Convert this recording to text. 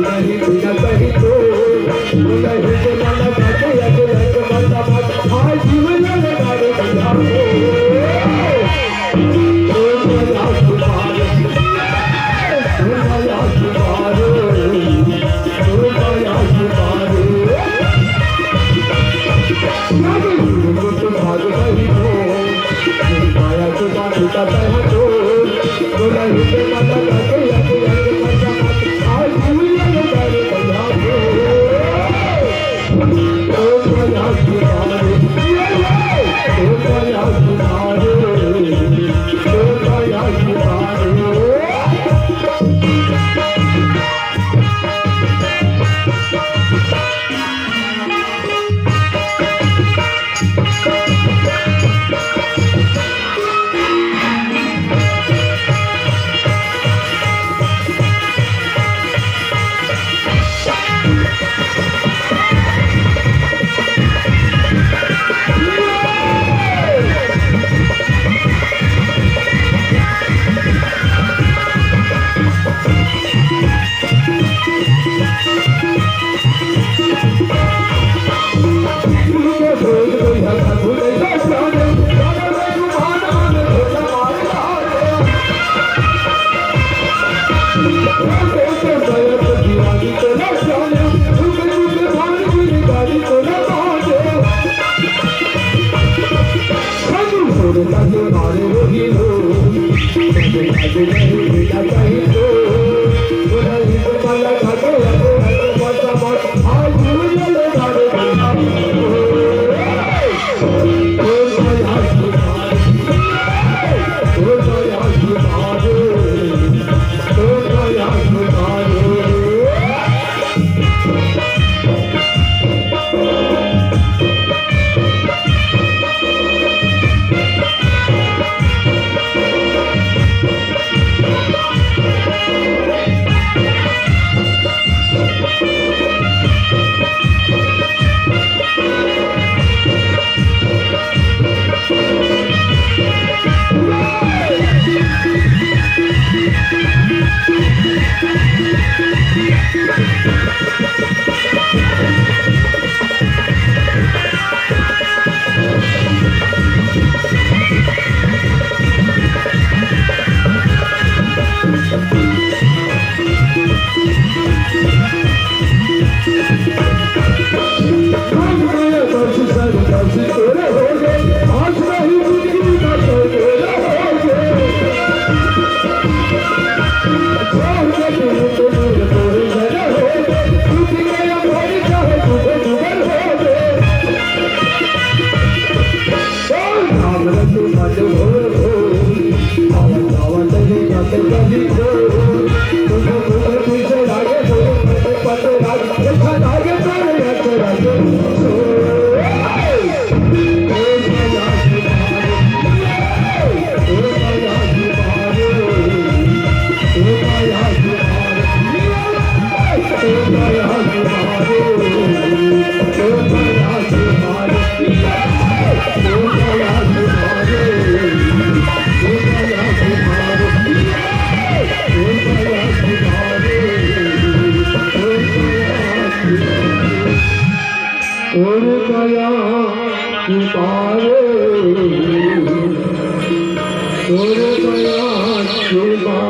नहीं बिना कहीं तो नहीं के मन काटे एक एक मत मत हाय जीवन लगा रे भैया ओ माया सुपार ओ माया सुपार ओ माया सुपार तो भाग गई हो माया सुपार का है तो नहीं के मन काटे एक एक मत मत हाय जीवन लगा रे भैया ओ माया सुपार ओ माया सुपार ओ माया सुपार और गया